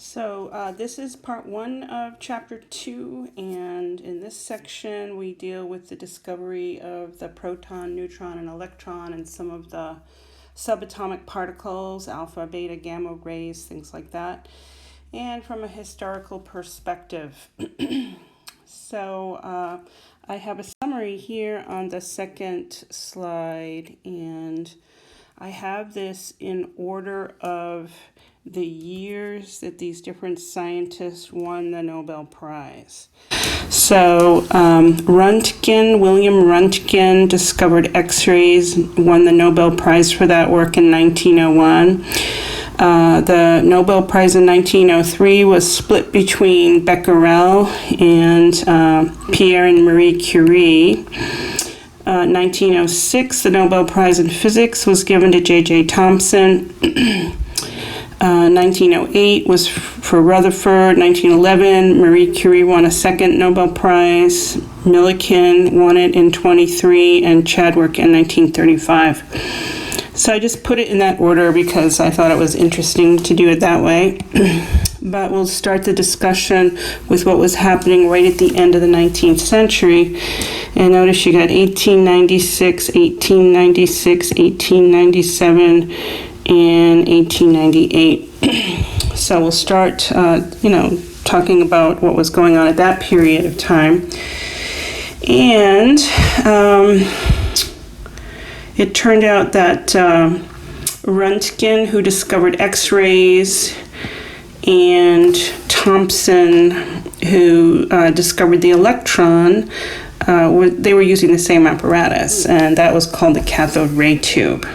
So this is part 1 of chapter 2, and in this section we deal with the discovery of the proton, neutron, and electron, and some of the subatomic particles, alpha, beta, gamma rays, things like that, and from a historical perspective. So I have a summary here on the second slide, and I have this in order of the years that these different scientists won the Nobel Prize. So William Röntgen discovered X-rays, won the Nobel Prize for that work in 1901. The Nobel Prize in 1903 was split between Becquerel and Pierre and Marie Curie. 1906, the Nobel Prize in Physics was given to J.J. Thomson. 1908 was for Rutherford. 1911, Marie Curie won a second Nobel Prize. Millikan won it in 23, and Chadwick in 1935. So I just put it in that order because I thought it was interesting to do it that way. But we'll start the discussion with what was happening right at the end of the 19th century. And notice you got 1896, 1896, 1897, and 1898. So we'll start, talking about what was going on at that period of time. And it turned out that Röntgen, who discovered X-rays, and Thomson, who discovered the electron, they were using the same apparatus, and that was called the cathode ray tube.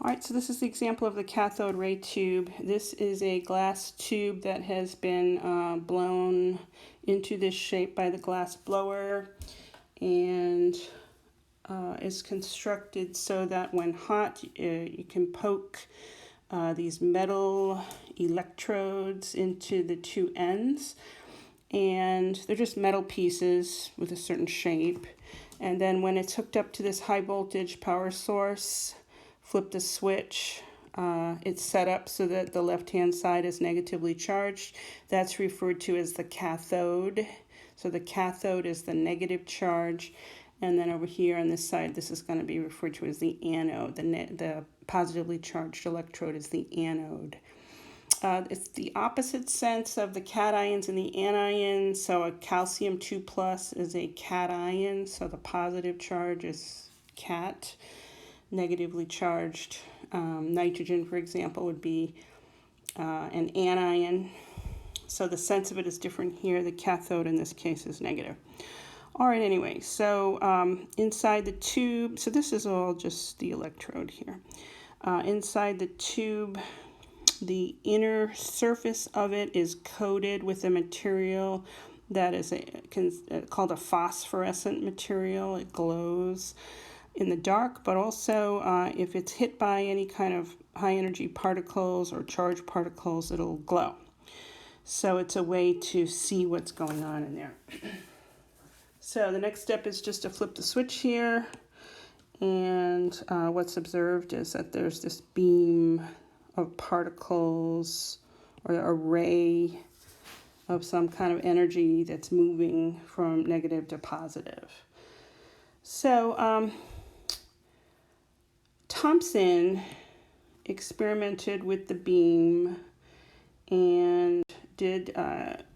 All right, so this is the example of the cathode ray tube. This is a glass tube that has been blown into this shape by the glass blower, and is constructed so that when hot, you can poke these metal electrodes into the two ends, and they're just metal pieces with a certain shape. And then when it's hooked up to this high voltage power source, flip the switch, it's set up so that the left hand side is negatively charged. That's referred to as the cathode. So the cathode is the negative charge, and then over here on this side, this is going to be referred to as the anode. The positively charged electrode is the anode. It's the opposite sense of the cations and the anions. So a calcium 2+ is a cation, so the positive charge is cat. Negatively charged nitrogen, for example, would be an anion. So the sense of it is different here. The cathode in this case is negative. All right, anyway, so inside the tube, so this is all just the electrode here. Inside the tube, the inner surface of it is coated with a material that is called a phosphorescent material. It glows in the dark, but also if it's hit by any kind of high energy particles or charged particles, it'll glow. So it's a way to see what's going on in there. So the next step is just to flip the switch here, and what's observed is that there's this beam of particles or a ray of some kind of energy that's moving from negative to positive. So Thomson experimented with the beam and did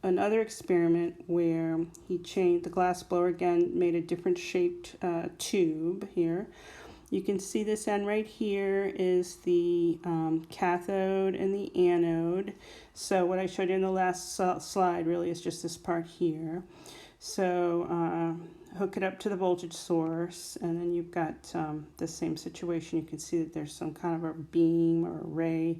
another experiment where he changed the glass blower again, made a different shaped tube here. You can see this end right here is the cathode and the anode. So what I showed you in the last slide really is just this part here. So hook it up to the voltage source, and then you've got the same situation. You can see that there's some kind of a beam or a ray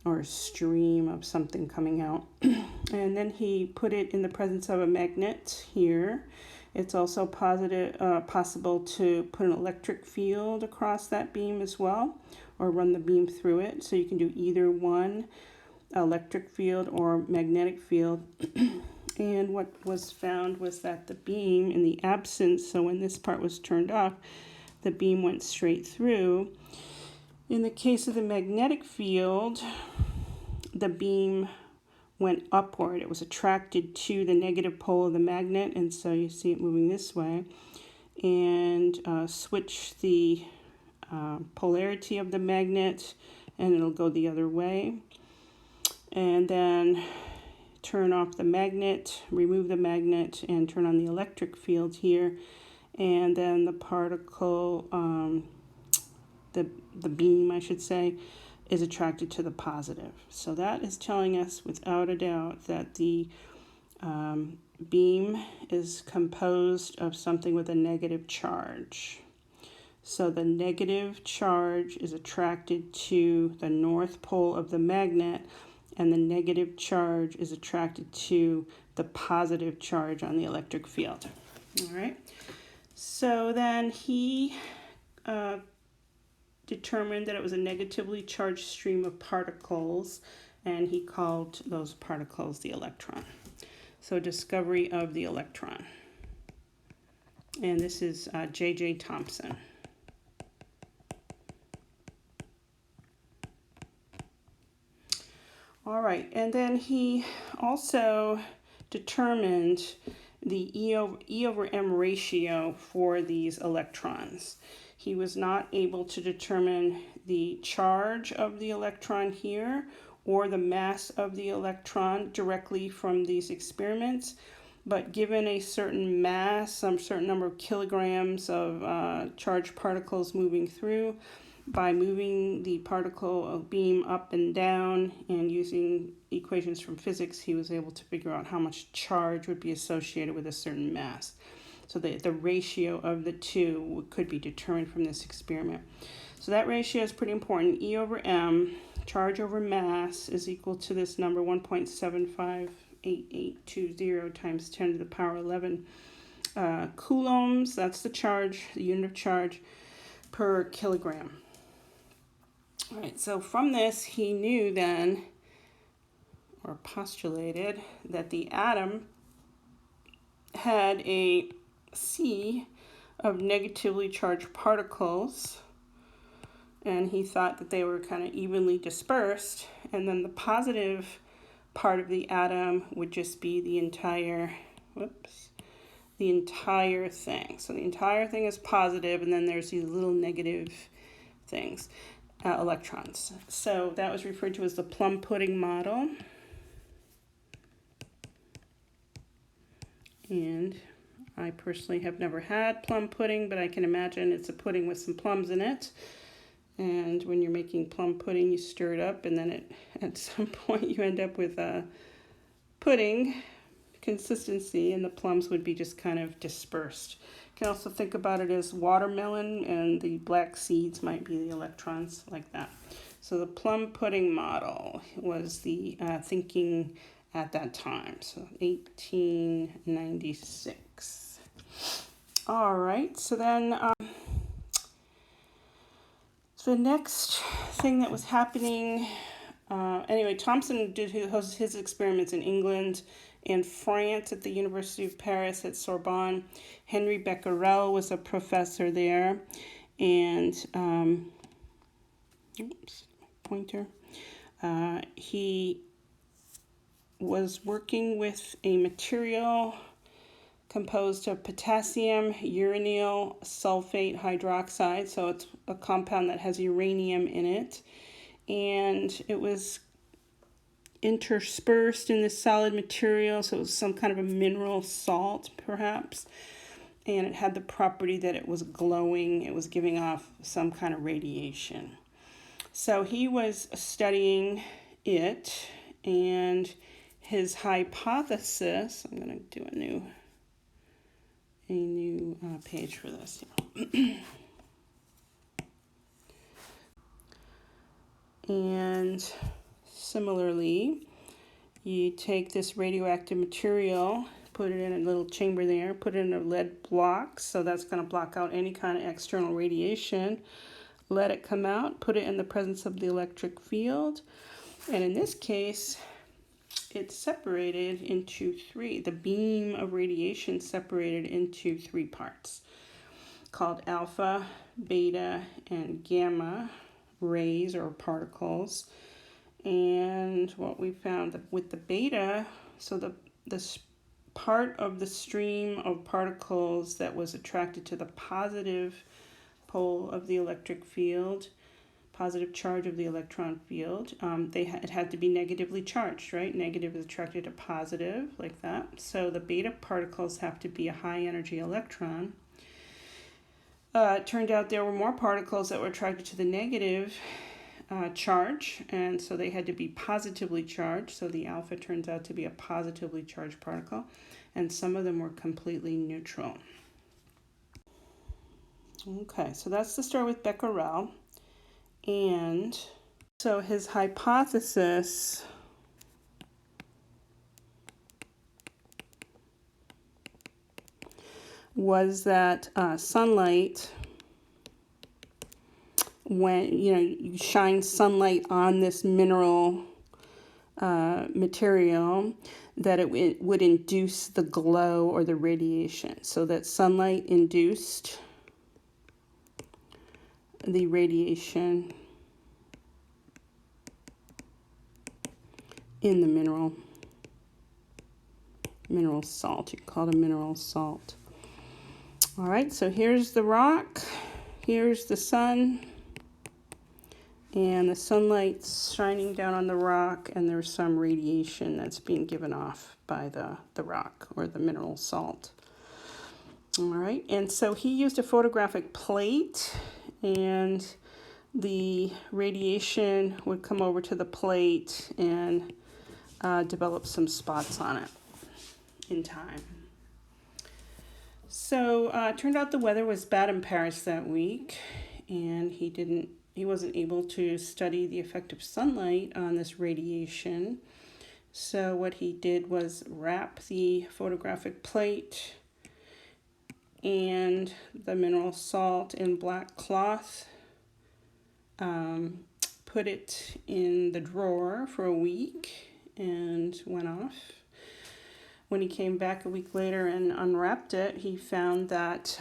or a stream of something coming out. And then he put it in the presence of a magnet here. It's also possible to put an electric field across that beam as well, or run the beam through it. So you can do either one, electric field or magnetic field. And what was found was that the beam, in the absence, so when this part was turned off, the beam went straight through. In the case of the magnetic field, the beam went upward. It was attracted to the negative pole of the magnet, and so you see it moving this way. And switch the polarity of the magnet, and it'll go the other way. And then turn off the magnet, remove the magnet, and turn on the electric field here. And then the particle, the beam, I should say, is attracted to the positive. So that is telling us without a doubt that the beam is composed of something with a negative charge. So the negative charge is attracted to the north pole of the magnet, and the negative charge is attracted to the positive charge on the electric field. All right. So then he determined that it was a negatively charged stream of particles, and he called those particles the electron. So discovery of the electron. And this is J.J. Thomson. All right, and then he also determined the E over M ratio for these electrons. He was not able to determine the charge of the electron here or the mass of the electron directly from these experiments, but given a certain mass, some certain number of kilograms of charged particles moving through, by moving the particle beam up and down and using equations from physics, he was able to figure out how much charge would be associated with a certain mass. So the ratio of the two could be determined from this experiment. So that ratio is pretty important. E over M, charge over mass, is equal to this number 1.758820 times 10 to the power 11 coulombs. That's the charge, the unit of charge per kilogram. All right, so from this, he knew then, or postulated, that the atom had a sea of negatively charged particles, and he thought that they were kind of evenly dispersed, and then the positive part of the atom would just be the entire thing. So the entire thing is positive, and then there's these little negative things. Electrons. So that was referred to as the Plum Pudding model. And I personally have never had plum pudding, but I can imagine it's a pudding with some plums in it. And when you're making plum pudding, you stir it up, and then at some point you end up with a pudding consistency, and the plums would be just kind of dispersed. You can also think about it as watermelon, and the black seeds might be the electrons, like that. So the Plum Pudding model was the thinking at that time, so 1896. All right, so then the next thing that was happening, anyway, Thomson did his experiments in England and France at the University of Paris at Sorbonne. Henry Becquerel was a professor there, and he was working with a material composed of potassium, uranyl sulfate hydroxide, so it's a compound that has uranium in it, and it was interspersed in this solid material, so it was some kind of a mineral salt, perhaps, and it had the property that it was glowing, it was giving off some kind of radiation. So he was studying it, and his hypothesis, I'm going to do a new page for this. And similarly, you take this radioactive material, put it in a little chamber there, put it in a lead block, so that's going to block out any kind of external radiation. Let it come out, put it in the presence of the electric field, and in this case, it's separated into three. The beam of radiation separated into three parts called alpha, beta, and gamma rays or particles. And what we found with the beta, so this part of the stream of particles that was attracted to the positive pole of the electric field, positive charge of the electron field, it had to be negatively charged, right? Negative is attracted to positive, like that. So the beta particles have to be a high energy electron. It turned out there were more particles that were attracted to the negative charge, and so they had to be positively charged. So the alpha turns out to be a positively charged particle, and some of them were completely neutral. Okay, so that's the story with Becquerel. And so his hypothesis was that sunlight, when you shine sunlight on this mineral material, that it would induce the glow or the radiation. So that sunlight induced the radiation in the mineral salt. You can call it a mineral salt. All right, so here's the rock, here's the sun, and the sunlight's shining down on the rock, and there's some radiation that's being given off by the rock or the mineral salt. All right, and so he used a photographic plate, and the radiation would come over to the plate and develop some spots on it in time. So it turned out the weather was bad in Paris that week, and he wasn't able to study the effect of sunlight on this radiation. So what he did was wrap the photographic plate and the mineral salt in black cloth, put it in the drawer for a week, and went off. When he came back a week later and unwrapped it, he found that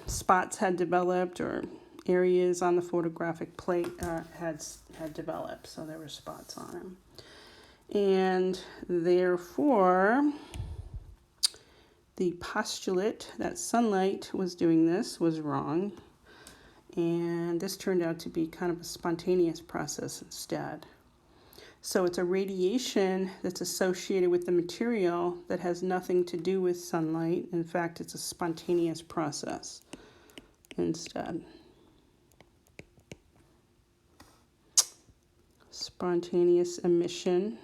spots had developed, or areas on the photographic plate had developed, so there were spots on them. And therefore, the postulate that sunlight was doing this was wrong, and this turned out to be kind of a spontaneous process instead. So it's a radiation that's associated with the material that has nothing to do with sunlight. In fact, it's a spontaneous process instead. Spontaneous emission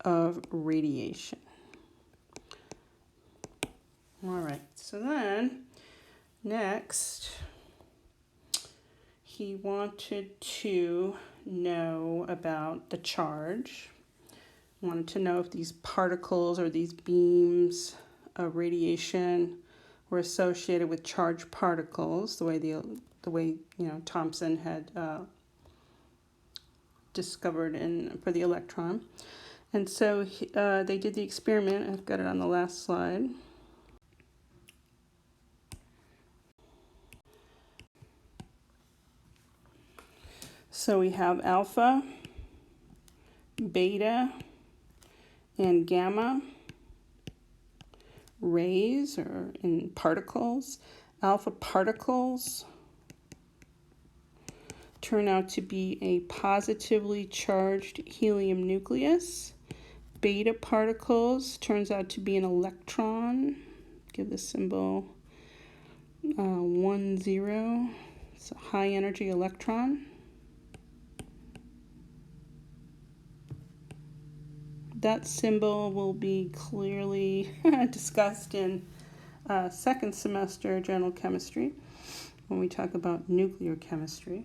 of radiation. All right, so then next, he wanted to know about the charge. Wanted to know if these particles or these beams of radiation were associated with charged particles, the way Thomson had discovered for the electron. And so they did the experiment. I've got it on the last slide. So we have alpha, beta, and gamma rays, or in particles. Alpha particles turn out to be a positively charged helium nucleus. Beta particles turns out to be an electron. Give the symbol 1, 0. It's a high energy electron. That symbol will be clearly discussed in second semester general chemistry when we talk about nuclear chemistry.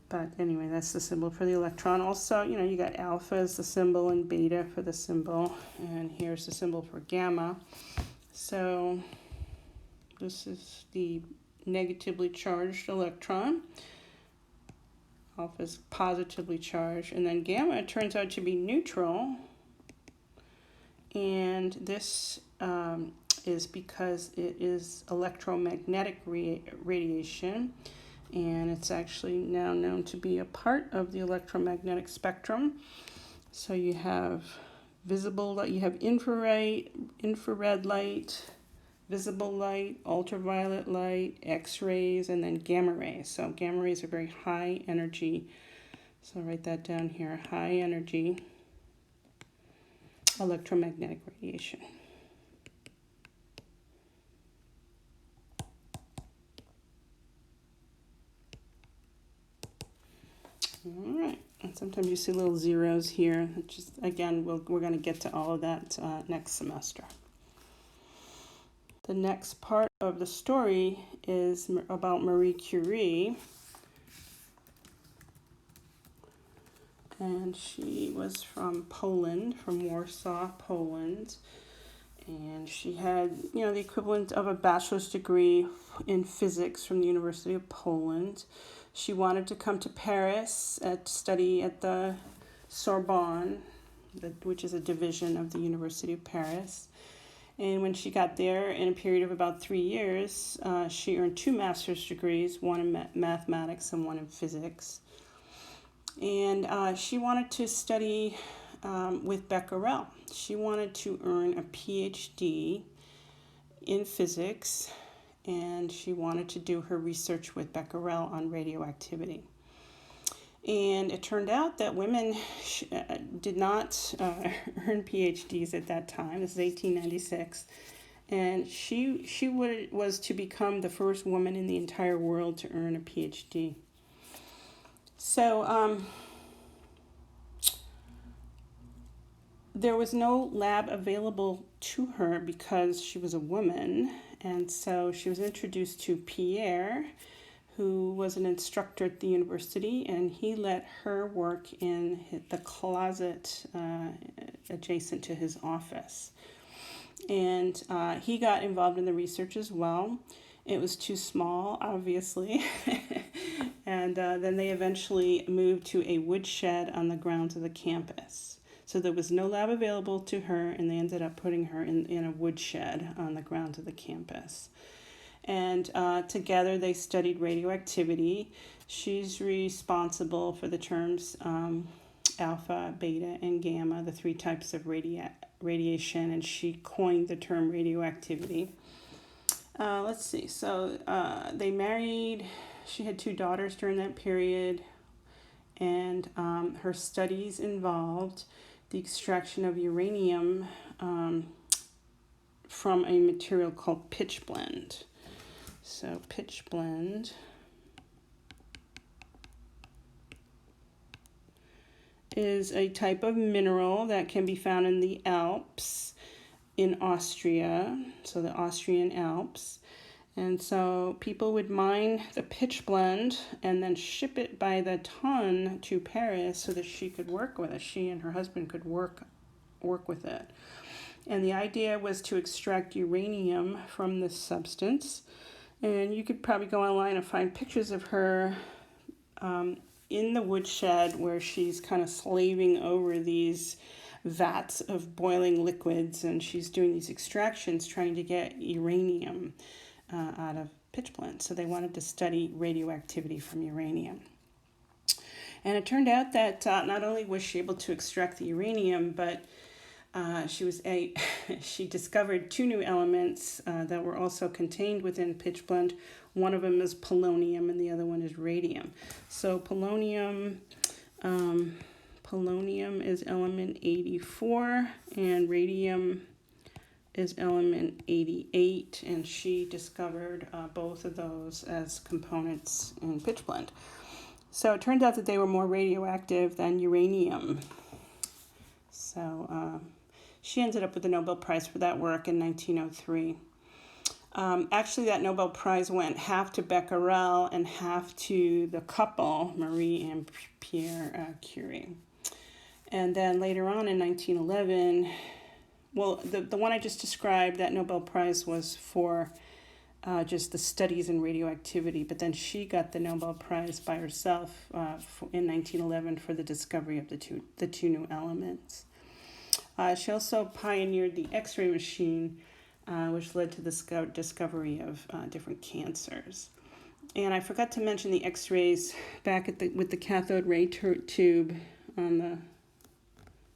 But anyway, that's the symbol for the electron. Also, you got alpha as the symbol and beta for the symbol. And here's the symbol for gamma. So this is the negatively charged electron. Alpha is positively charged. And then gamma turns out to be neutral. And this is because it is electromagnetic radiation, and it's actually now known to be a part of the electromagnetic spectrum. So you have visible light, you have infrared light, visible light, ultraviolet light, X-rays, and then gamma rays. So gamma rays are very high energy. So I'll write that down here, high energy electromagnetic radiation. All right, and sometimes you see little zeros here. Just again, we're going to get to all of that next semester. The next part of the story is about Marie Curie, and she was from Poland, from Warsaw, Poland, and she had, the equivalent of a bachelor's degree in physics from the University of Poland. She wanted to come to Paris to study at the Sorbonne, which is a division of the University of Paris. And when she got there, in a period of about 3 years, she earned 2 master's degrees, one in mathematics and one in physics. And she wanted to study with Becquerel. She wanted to earn a PhD in physics, and she wanted to do her research with Becquerel on radioactivity. And it turned out that women did not earn PhDs at that time. This is 1896. And she was to become the first woman in the entire world to earn a PhD. So there was no lab available to her because she was a woman. And so she was introduced to Pierre, who was an instructor at the university, and he let her work in the closet adjacent to his office. And he got involved in the research as well. It was too small, obviously. And then they eventually moved to a woodshed on the grounds of the campus. So there was no lab available to her, and they ended up putting her in a woodshed on the grounds of the campus. And together they studied radioactivity. She's responsible for the terms alpha, beta, and gamma, the 3 types of radiation, and she coined the term radioactivity. Let's see, so they married. She had 2 daughters during that period, and her studies involved the extraction of uranium from a material called pitchblende. So pitchblende is a type of mineral that can be found in the Alps in Austria, so the Austrian Alps. And so people would mine the pitchblende and then ship it by the ton to Paris so that she could work with it. She and her husband could work with it. And the idea was to extract uranium from this substance. And you could probably go online and find pictures of her in the woodshed where she's kind of slaving over these vats of boiling liquids, and she's doing these extractions trying to get uranium out of pitchblende. So they wanted to study radioactivity from uranium. And it turned out that not only was she able to extract the uranium, but she discovered 2 new elements that were also contained within pitchblende. One of them is polonium, and the other one is radium. So polonium is element 84, and radium is element 88, and she discovered both of those as components in pitchblende. So it turned out that they were more radioactive than uranium. So she ended up with the Nobel Prize for that work in 1903. Actually, that Nobel Prize went half to Becquerel and half to the couple, Marie and Pierre Curie. And then later on in 1911, well, the one I just described, that Nobel Prize was for just the studies in radioactivity, but then she got the Nobel Prize by herself in 1911 for the discovery of the two new elements. She also pioneered the X-ray machine, which led to the discovery of different cancers. And I forgot to mention the X-rays back with the cathode ray tube on the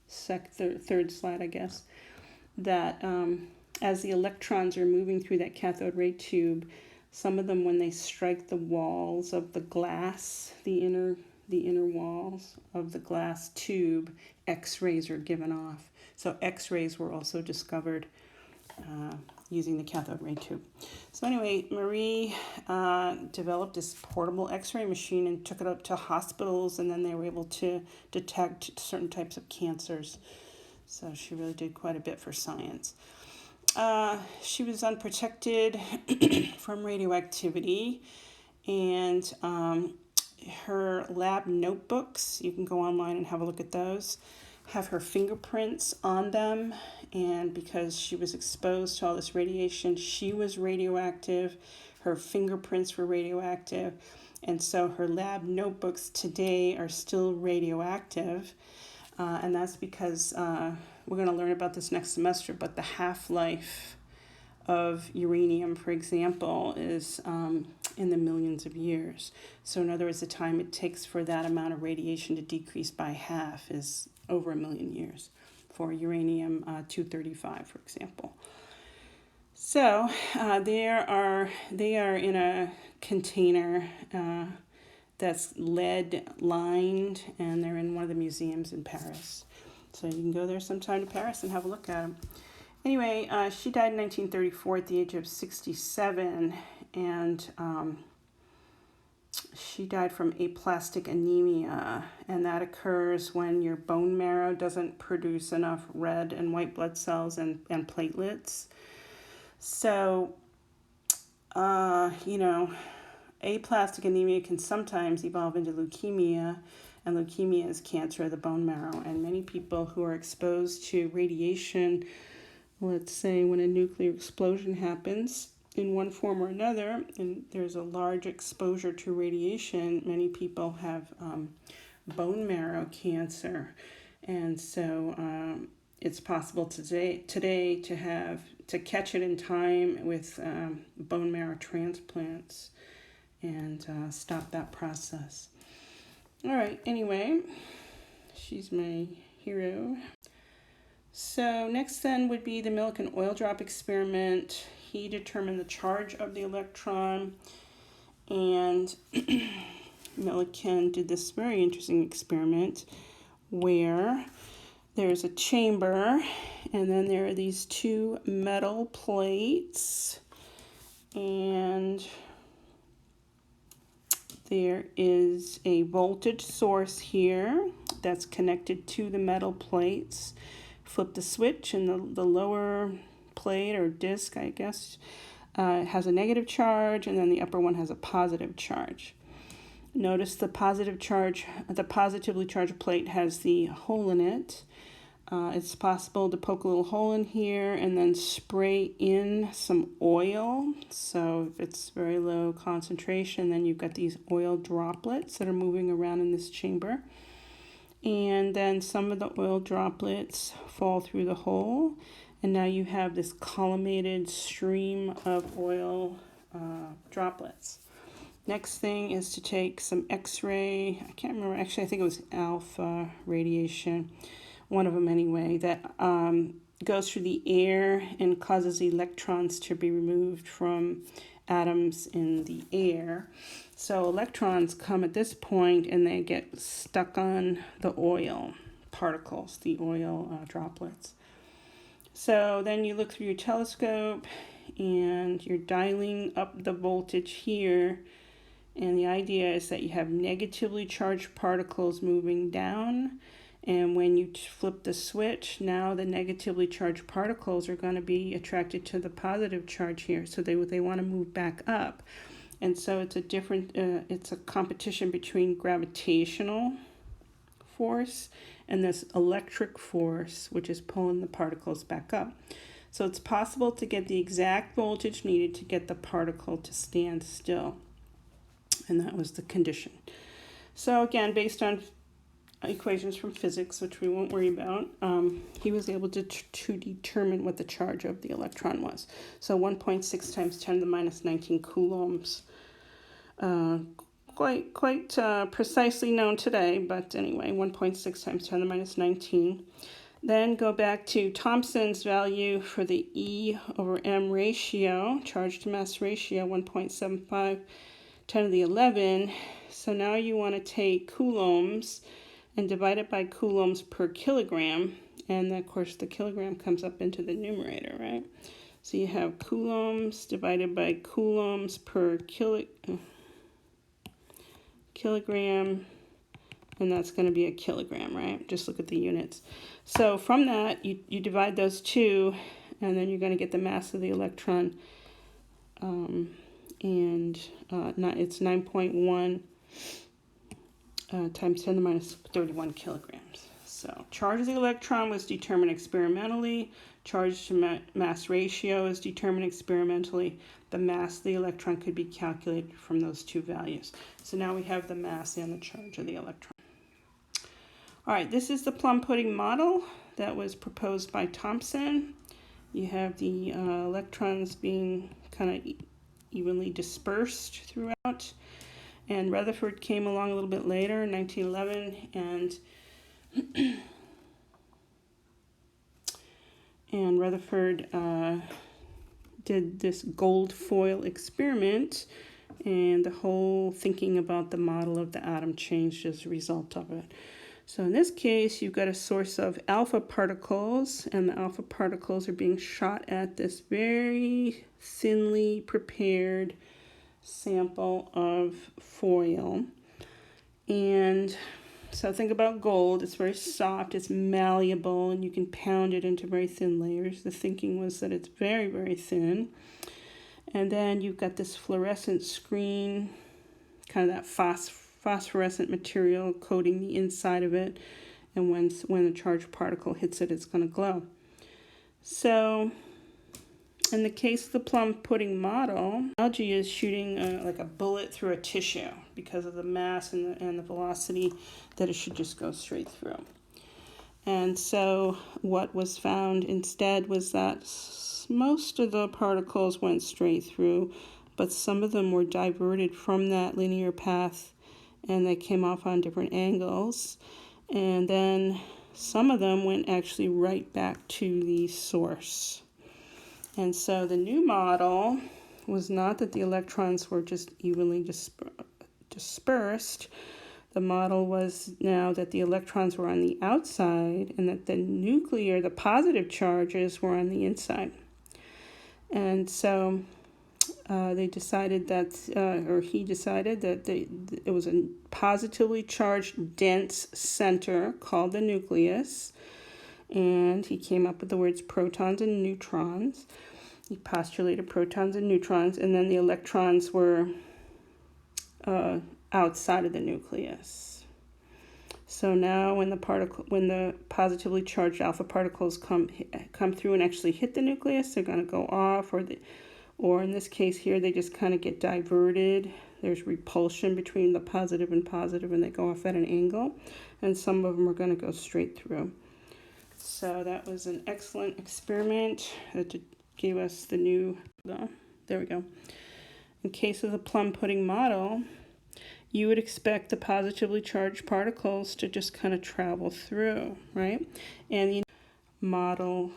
third slide, I guess, that as the electrons are moving through that cathode ray tube, some of them, when they strike the walls of the glass, the inner walls of the glass tube, X-rays are given off. So X-rays were also discovered using the cathode ray tube. So anyway, Marie developed this portable X-ray machine and took it up to hospitals, and then they were able to detect certain types of cancers. So she really did quite a bit for science. She was unprotected from radioactivity, and her lab notebooks, you can go online and have a look at those, have her fingerprints on them, and because she was exposed to all this radiation, she was radioactive, her fingerprints were radioactive, and so her lab notebooks today are still radioactive, and that's because we're going to learn about this next semester, but the half-life of uranium, for example, is in the millions of years. So in other words, the time it takes for that amount of radiation to decrease by half is over 1 million years for uranium-235, for example. So they are in a container that's lead lined, and they're in one of the museums in Paris. So you can go there sometime to Paris and have a look at them. Anyway, she died in 1934 at the age of 67, and she died from aplastic anemia, and that occurs when your bone marrow doesn't produce enough red and white blood cells and platelets. So, aplastic anemia can sometimes evolve into leukemia, and leukemia is cancer of the bone marrow. And many people who are exposed to radiation, let's say when a nuclear explosion happens in one form or another, and there's a large exposure to radiation, many people have bone marrow cancer. And so it's possible today to catch it in time with bone marrow transplants and stop that process. All right, anyway, she's my hero. So next then would be the Millikan oil drop experiment. He determined the charge of the electron, and Millikan did this very interesting experiment where there's a chamber, and then there are these two metal plates, and there is a voltage source here that's connected to the metal plates. Flip the switch, and the lower plate or disc, I guess, has a negative charge, and then the upper one has a positive charge. Notice the positively charged plate has the hole in it. It's possible to poke a little hole in here and then spray in some oil. So if it's very low concentration, then you've got these oil droplets that are moving around in this chamber. And then some of the oil droplets fall through the hole, and now you have this collimated stream of oil droplets. Next thing is to take some X-ray, I can't remember, actually I think it was alpha radiation, one of them anyway, that goes through the air and causes electrons to be removed from atoms in the air. So electrons come at this point and they get stuck on the oil particles, the oil droplets. So then you look through your telescope and you're dialing up the voltage here. And the idea is that you have negatively charged particles moving down. And when you flip the switch, now the negatively charged particles are going to be attracted to the positive charge here. So they want to move back up. And so it's a competition between gravitational force and this electric force, which is pulling the particles back up. So it's possible to get the exact voltage needed to get the particle to stand still. And that was the condition. So again, based on equations from physics, which we won't worry about, he was able to determine what the charge of the electron was. So 1.6 times 10 to the minus 19 coulombs quite precisely known today, but anyway, 1.6 times 10 to the minus 19. Then go back to Thomson's value for the E over M ratio, charge to mass ratio, 1.75 10 to the 11. So now you want to take coulombs and divide it by coulombs per kilogram. And of course the kilogram comes up into the numerator, right? So you have coulombs divided by coulombs per kilogram, and that's going to be a kilogram, right? Just look at the units. So from that, you divide those two, and then you're going to get the mass of the electron, it's 9.1 times 10 to the minus 31 kilograms. So charge of the electron was determined experimentally. Charge to mass ratio is determined experimentally. The mass of the electron could be calculated from those two values. So now we have the mass and the charge of the electron. All right, this is the plum pudding model that was proposed by Thomson. You have the electrons being kind of evenly dispersed throughout. And Rutherford came along a little bit later in 1911 and Rutherford did this gold foil experiment, and the whole thinking about the model of the atom changed as a result of it. So in this case, you've got a source of alpha particles, and the alpha particles are being shot at this very thinly prepared sample of foil. And so think about gold. It's very soft, it's malleable, and you can pound it into very thin layers. The thinking was that it's very, very thin. And then you've got this fluorescent screen, kind of that phosphorescent material coating the inside of it. And when the charged particle hits it, it's going to glow. So in the case of the plum pudding model, algae is shooting like a bullet through a tissue because of the mass and the velocity that it should just go straight through. And so what was found instead was that most of the particles went straight through, but some of them were diverted from that linear path and they came off on different angles. And then some of them went actually right back to the source. And so the new model was not that the electrons were just evenly dispersed. The model was now that the electrons were on the outside and that the positive charges were on the inside. And so he decided that it was a positively charged dense center called the nucleus. And he came up with the words protons and neutrons. He postulated protons and neutrons, and then the electrons were outside of the nucleus. So now when the positively charged alpha particles come through and actually hit the nucleus, they're going to go off, or in this case here, they just kind of get diverted. There's repulsion between the positive, and they go off at an angle, and some of them are going to go straight through. So that was an excellent experiment that gave us the new, there we go. In case of the plum pudding model, you would expect the positively charged particles to just kind of travel through, right? And the model,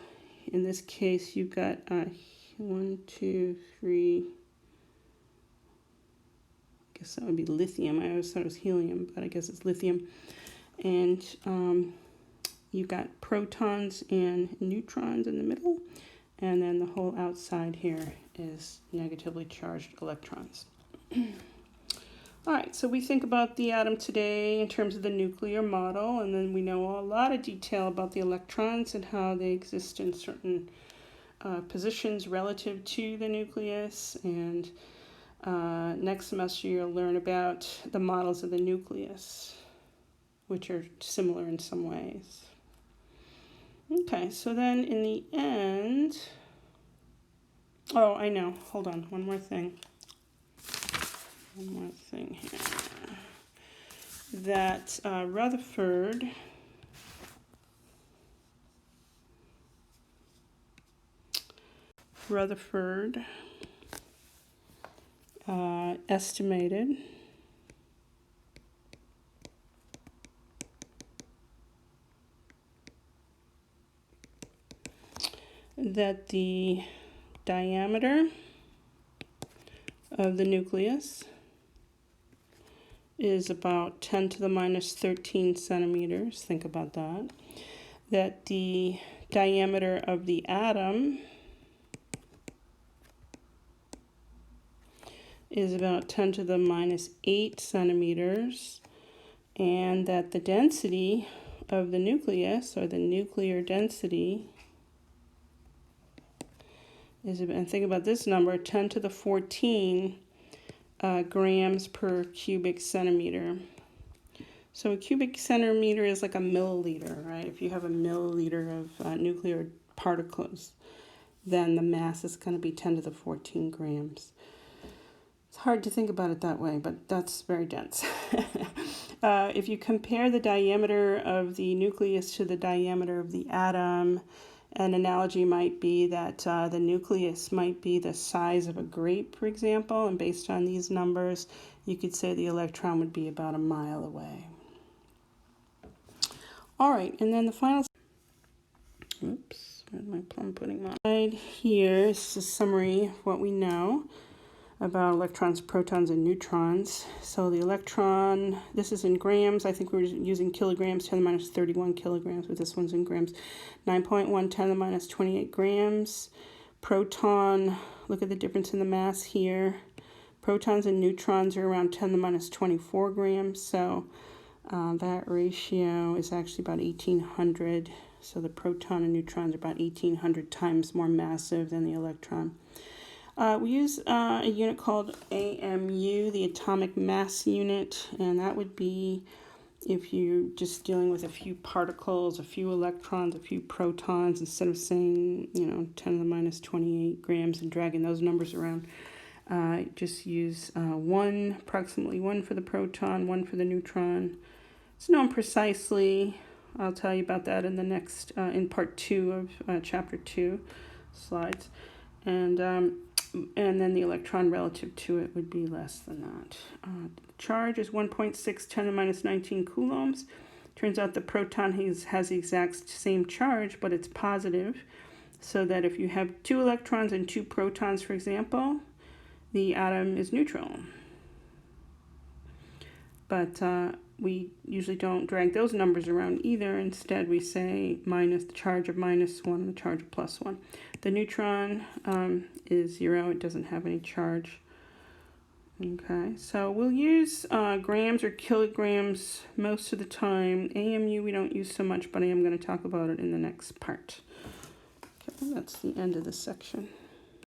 in this case, you've got 1, 2, 3, I guess that would be lithium. I always thought it was helium, but I guess it's lithium. And you've got protons and neutrons in the middle, and then the whole outside here is negatively charged electrons. All right, so we think about the atom today in terms of the nuclear model, and then we know a lot of detail about the electrons and how they exist in certain positions relative to the nucleus. And next semester you'll learn about the models of the nucleus, which are similar in some ways. Okay, so then in the end, oh, I know, hold on, one more thing here, that Rutherford estimated that the diameter of the nucleus is about 10 to the minus 13 centimeters. Think about that. That the diameter of the atom is about 10 to the minus 8 centimeters, and that the density of the nucleus, or the nuclear density, is, and think about this number, 10 to the 14 grams per cubic centimeter. So a cubic centimeter is like a milliliter, right? If you have a milliliter of nuclear particles, then the mass is going to be 10 to the 14 grams. It's hard to think about it that way, but that's very dense. If you compare the diameter of the nucleus to the diameter of the atom, an analogy might be that the nucleus might be the size of a grape, for example, and based on these numbers, you could say the electron would be about a mile away. All right, and then the final, oops, where's my plum pudding model? Right here is a summary of what we know about electrons, protons, and neutrons. So the electron, this is in grams. I think we're using kilograms, 10 to the minus 31 kilograms, but this one's in grams. 9.1, 10 to the minus 28 grams. Proton, look at the difference in the mass here. Protons and neutrons are around 10 to the minus 24 grams. So that ratio is actually about 1,800. So the proton and neutrons are about 1,800 times more massive than the electron. We use a unit called AMU, the atomic mass unit, and that would be if you're just dealing with a few particles, a few electrons, a few protons, instead of saying, 10 to the minus 28 grams and dragging those numbers around. Just use approximately one for the proton, one for the neutron. It's known precisely. I'll tell you about that in the next, in part 2 of chapter 2 slides. And then the electron relative to it would be less than that. The charge is 1.6 10 to the minus 19 coulombs. Turns out the proton has the exact same charge, but it's positive. So that if you have 2 electrons and 2 protons, for example, the atom is neutral. But we usually don't drag those numbers around either. Instead, we say minus the charge of minus 1 and the charge of plus 1. The neutron is 0. It doesn't have any charge. Okay, so we'll use grams or kilograms most of the time. AMU we don't use so much, but I am going to talk about it in the next part. Okay, that's the end of this section.